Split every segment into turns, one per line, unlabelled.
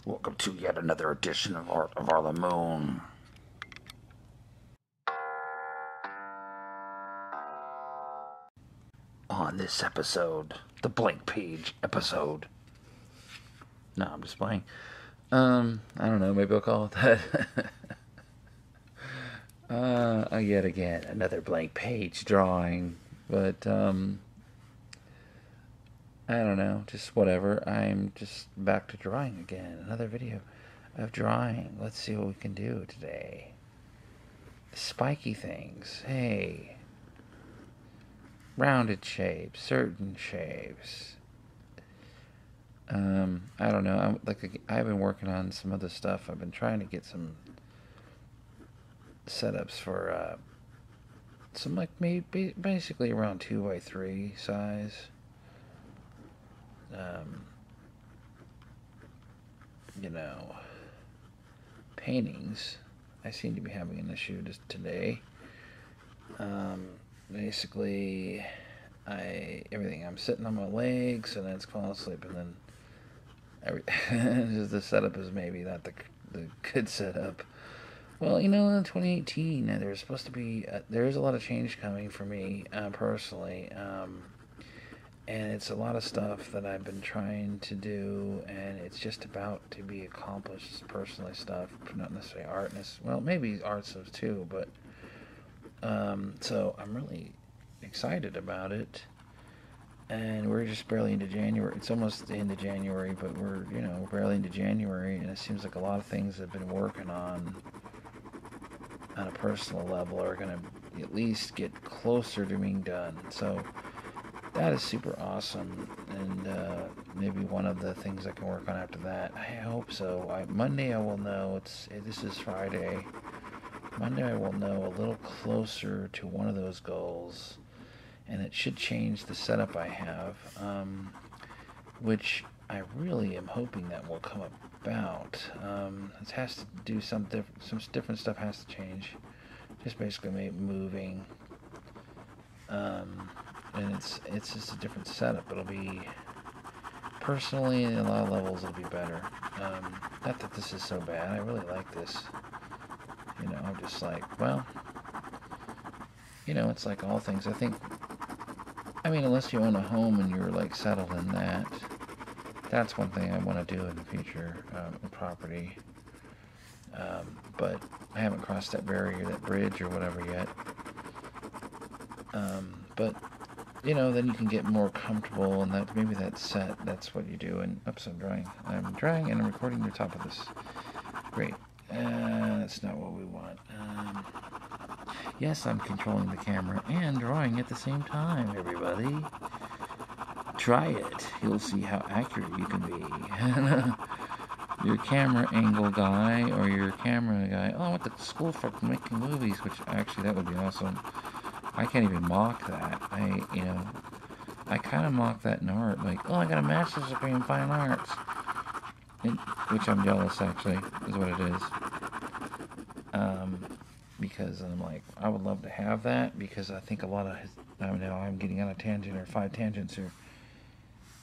Welcome to yet another edition of Art of Arla Moon. On this episode, the blank page episode. No, I'm just playing. I don't know, maybe I'll call it that. Yet again, another blank page drawing. But, I don't know, just whatever. I'm just back to drawing again. Another video of drawing. Let's see what we can do today. Spiky things. Hey. Rounded shapes. Certain shapes. I don't know. I've been working on some other stuff. I've been trying to get some setups for some maybe basically around 2x3 size. Paintings. I seem to be having an issue just today. Basically, I'm sitting on my legs and then it's falling asleep, and then the setup is maybe not the good setup. Well, in 2018, there's supposed to be there's a lot of change coming for me personally. And it's a lot of stuff that I've been trying to do, and it's just about to be accomplished personally stuff, not necessarily art. Well, maybe art stuff too, but so I'm really excited about it. And we're just barely into January. It's almost the end of January, but we're barely into January, and it seems like a lot of things I've been working on a personal level are going to at least get closer to being done. So that is super awesome, and maybe one of the things I can work on after that. I hope so. Monday I will know. This is Friday. Monday I will know a little closer to one of those goals, and it should change the setup I have, which I really am hoping that will come about. It has to do some different stuff has to change. Just basically moving. And it's just a different setup. It'll be, personally, in a lot of levels, it'll be better. Not that this is so bad. I really like this. I'm just like, well, it's like all things. Unless you own a home and you're like settled in that, that's one thing I want to do in the future, property. But I haven't crossed that barrier, that bridge or whatever yet. But then you can get more comfortable, and maybe that's set. That's what you do. And oops, I'm drawing, and I'm recording the top of this. Great. That's not what we want. Yes, I'm controlling the camera and drawing at the same time, everybody. Try it. You'll see how accurate you can be. Your camera angle guy or your camera guy. Oh, I went to school for making movies, which actually that would be awesome. I can't even mock that. I kind of mock that in art. Like, oh, I got a master's degree in fine arts. Which I'm jealous, actually, is what it is. Because I'm like, I would love to have that, because I think a lot of I'm getting on a tangent, or 5 tangents here.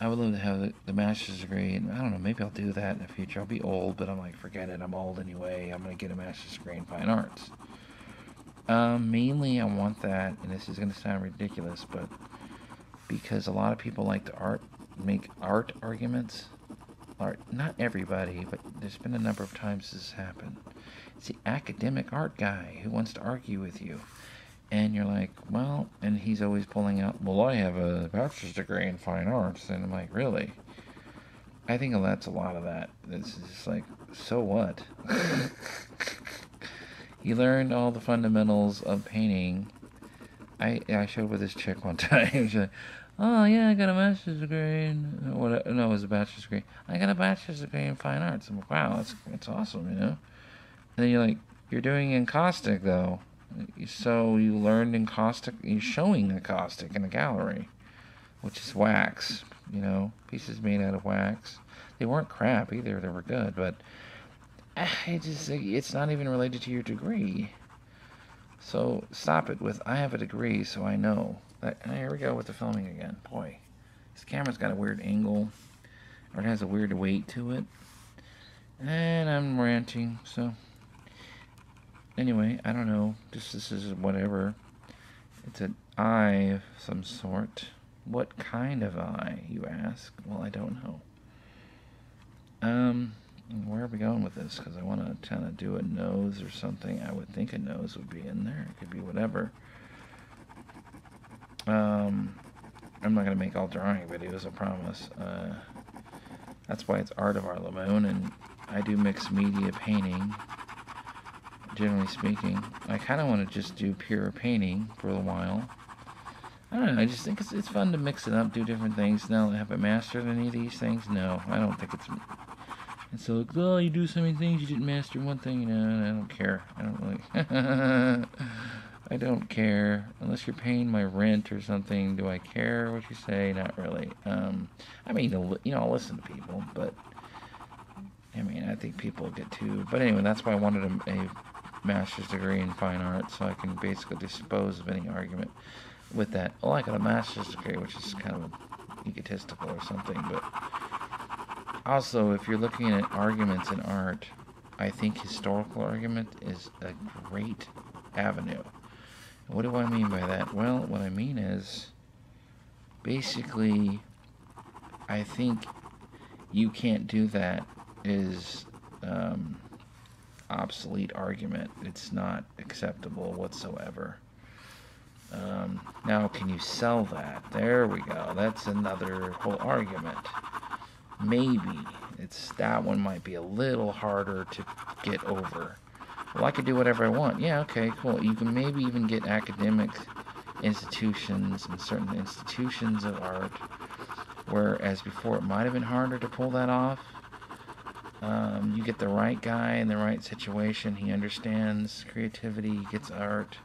I would love to have the master's degree, and I don't know, maybe I'll do that in the future. I'll be old, but I'm like, forget it, I'm old anyway. I'm going to get a master's degree in fine arts. Mainly I want that, and this is going to sound ridiculous, but because a lot of people like to make art arguments. Not everybody, but there's been a number of times this has happened. It's the academic art guy who wants to argue with you. And you're like, well, and he's always pulling out, well, I have a bachelor's degree in fine arts. And I'm like, really? I think that's a lot of that. It's just like, so what? You learned all the fundamentals of painting. I showed with this chick one time. She's like, oh, yeah, I got a master's degree no, it was a bachelor's degree. I got a bachelor's degree in fine arts. I'm like, wow, that's awesome, And then you're like, you're doing encaustic, though. So you learned encaustic, you're showing encaustic in a gallery, which is wax, pieces made out of wax. They weren't crap either, they were good, but it's not even related to your degree. So stop it with, I have a degree, so I know. Here we go with the filming again. Boy, this camera's got a weird angle, or it has a weird weight to it. And I'm ranting, so anyway, I don't know. This is whatever. It's an eye of some sort. What kind of eye, you ask? Well, I don't know. Where are we going with this? Because I want to kind of do a nose or something. I would think a nose would be in there. It could be whatever. I'm not going to make all drawing videos, I promise. That's why it's Art of Arlamoon, and I do mixed media painting, generally speaking. I kind of want to just do pure painting for a while. I don't know, I just think it's fun to mix it up, do different things. Now, have I mastered any of these things? No, I don't think it's... And so, like, oh, you do so many things, you didn't master one thing, you know, I don't care. I don't really... I don't care. Unless you're paying my rent or something, do I care what you say? Not really. I mean, you know, I'll listen to people, but... I mean, I think people get too... But anyway, that's why I wanted a master's degree in fine art, so I can basically dispose of any argument with that. Oh, I got a master's degree, which is kind of egotistical or something, but... Also, if you're looking at arguments in art, I think historical argument is a great avenue. What do I mean by that? Well, what I mean is, basically, I think you can't do that is obsolete argument. It's not acceptable whatsoever. Now, can you sell that? There we go. That's another whole argument. Maybe. That one might be a little harder to get over. Well, I could do whatever I want. Yeah, okay, cool. You can maybe even get academic institutions and certain institutions of art, whereas before it might have been harder to pull that off. You get the right guy in the right situation. He understands creativity, he gets art.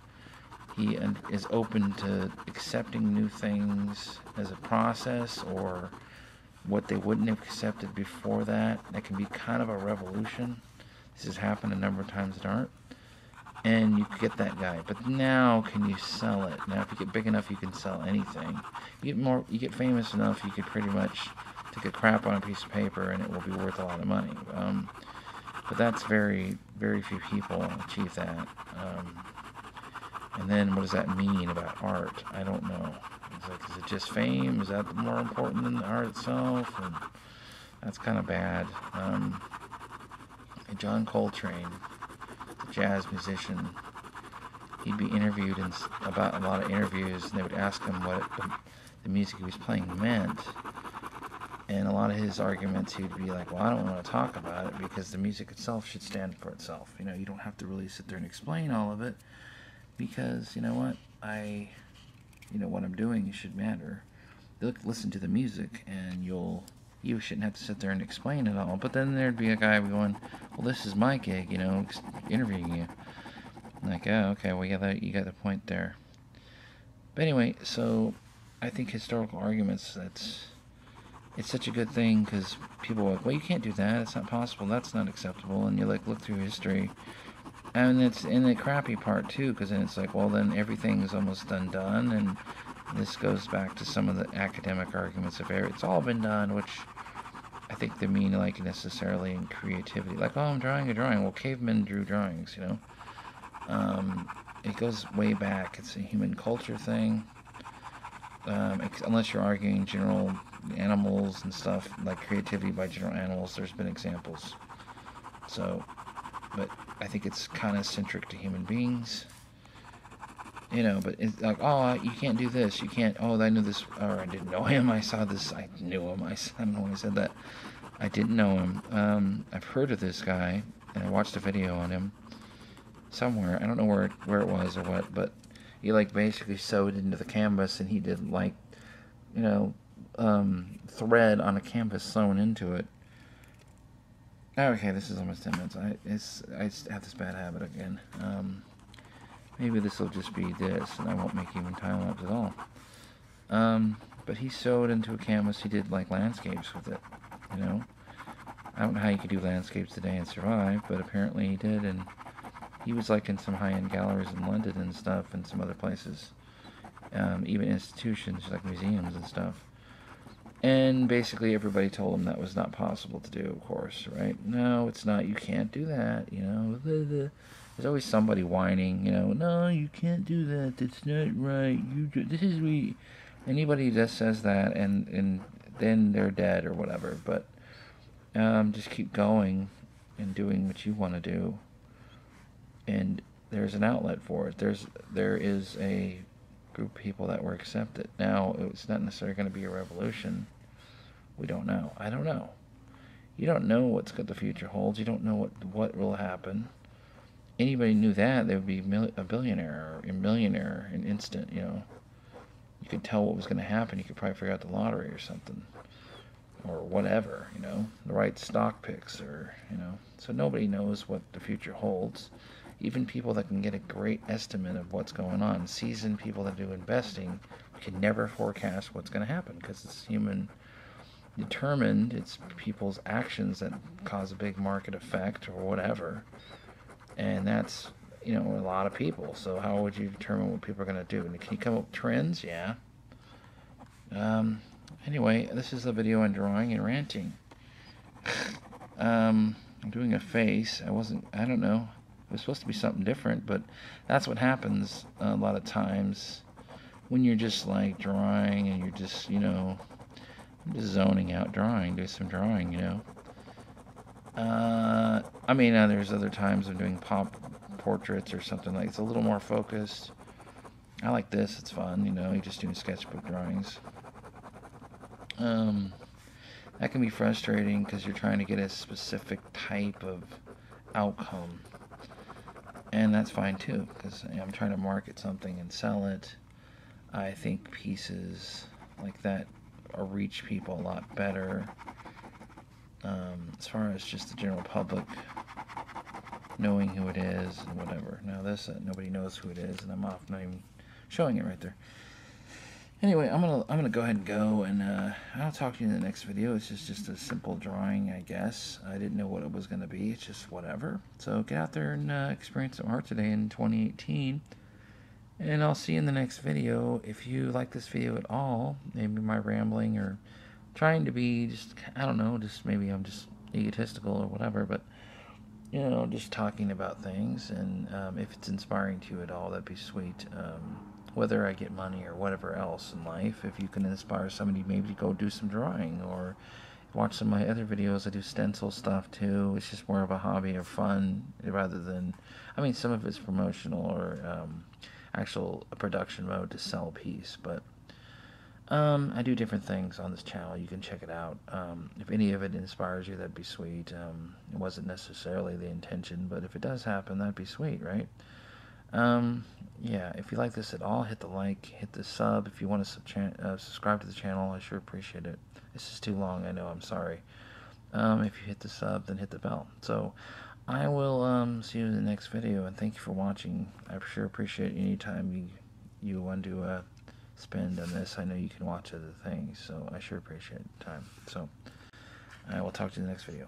He is open to accepting new things as a process, or what they wouldn't have accepted before that. That can be kind of a revolution. This has happened a number of times in art. And you get that guy. But now, can you sell it? Now, if you get big enough, you can sell anything. You get famous enough, you could pretty much take a crap on a piece of paper and it will be worth a lot of money. But that's very, very few people achieve that. And then what does that mean about art? I don't know. It's like, is it just fame? Is that more important than the art itself? And that's kind of bad. John Coltrane, the jazz musician, he'd be interviewed about a lot of interviews, and they would ask him what the music he was playing meant. And a lot of his arguments, he'd be like, well, I don't want to talk about it because the music itself should stand for itself. You know, you don't have to really sit there and explain all of it because, you know what, what I'm doing should matter. Listen to the music and you shouldn't have to sit there and explain it all. But then there'd be a guy going, well, this is my gig, interviewing you. I'm like, oh, okay, well, yeah, you got the point there. But anyway, so I think historical arguments, it's such a good thing because people are like, well, you can't do that. It's not possible. That's not acceptable. And you look through history. And it's in the crappy part, too, because then it's like, well, then everything's almost undone. And this goes back to some of the academic arguments of it's all been done, which I think they mean like necessarily in creativity. Like, oh, I'm drawing a drawing. Well, cavemen drew drawings, It goes way back. It's a human culture thing. Unless you're arguing general animals and stuff, like creativity by general animals, there's been examples. So, but I think it's kind of centric to human beings. But it's like, oh, you can't do this. You can't, oh, I knew this, or I didn't know him. I saw this, I knew him. I don't know why I said that. I didn't know him. I've heard of this guy, and I watched a video on him somewhere. I don't know where it was or what, but he, basically sewed into the canvas, and he did, thread on a canvas sewn into it. Okay, this is almost 10 minutes. I have this bad habit again. Maybe this will just be this, and I won't make even time-lapse at all. But he sewed into a canvas. He did, landscapes with it, I don't know how you could do landscapes today and survive, but apparently he did, and he was, in some high-end galleries in London and stuff, and some other places. Even institutions, like museums and stuff. And basically everybody told him that was not possible to do, of course, right? No, it's not. You can't do that, you know. There's always somebody whining, you know, no, you can't do that. That's not right. This is anybody just says that, and then they're dead or whatever. But just keep going and doing what you want to do. And there's an outlet for it. There is a group of people that will accept it. Now, it's not necessarily going to be a revolution. We don't know. I don't know. You don't know what the future holds. You don't know what will happen. Anybody knew that, they would be a billionaire or a millionaire in an instant, you know. You could tell what was going to happen. You could probably figure out the lottery or something. Or whatever, you know. The right stock picks or, you know. So nobody knows what the future holds. Even people that can get a great estimate of what's going on, seasoned people that do investing, can never forecast what's going to happen because it's human determined. It's people's actions that cause a big market effect or whatever. And that's, you know, a lot of people. So how would you determine what people are going to do? And can you come up with trends? Yeah. Anyway, this is a video on drawing and ranting. I'm doing a face. I don't know. It was supposed to be something different, but that's what happens a lot of times when you're just like drawing and you're just, you know, just zoning out drawing, do some drawing, you know. I mean, there's other times I'm doing pop portraits or something like it's a little more focused. I like this, it's fun, you know, you're just doing sketchbook drawings. That can be frustrating because you're trying to get a specific type of outcome. And that's fine too, because I'm trying to market something and sell it. I think pieces like that reach people a lot better. As far as just the general public knowing who it is and whatever. Now this, nobody knows who it is, and I'm off not even showing it right there. Anyway, I'm gonna go ahead and go, and I'll talk to you in the next video. It's just a simple drawing, I guess. I didn't know what it was gonna be. It's just whatever. So get out there and experience some art today in 2018. And I'll see you in the next video. If you like this video at all, maybe my rambling or trying to be just, I don't know, just maybe I'm just egotistical or whatever, but you know, just talking about things, and if it's inspiring to you at all, that'd be sweet. Whether I get money or whatever else in life, if you can inspire somebody maybe to go do some drawing or watch some of my other videos. I do stencil stuff too. It's just more of a hobby or fun rather than, I mean, some of it's promotional or actual production mode to sell a piece, but I do different things on this channel. You can check it out. If any of it inspires you, that'd be sweet. It wasn't necessarily the intention, but if it does happen, that'd be sweet, right? Yeah, if you like this at all, hit the like, hit the sub. If you want to subscribe to the channel, I sure appreciate it. This is too long, I know, I'm sorry. If you hit the sub, then hit the bell. So, I will see you in the next video, and thank you for watching. I sure appreciate any time you want to spend on this. I know you can watch other things, so I sure appreciate the time. So, I will talk to you in the next video.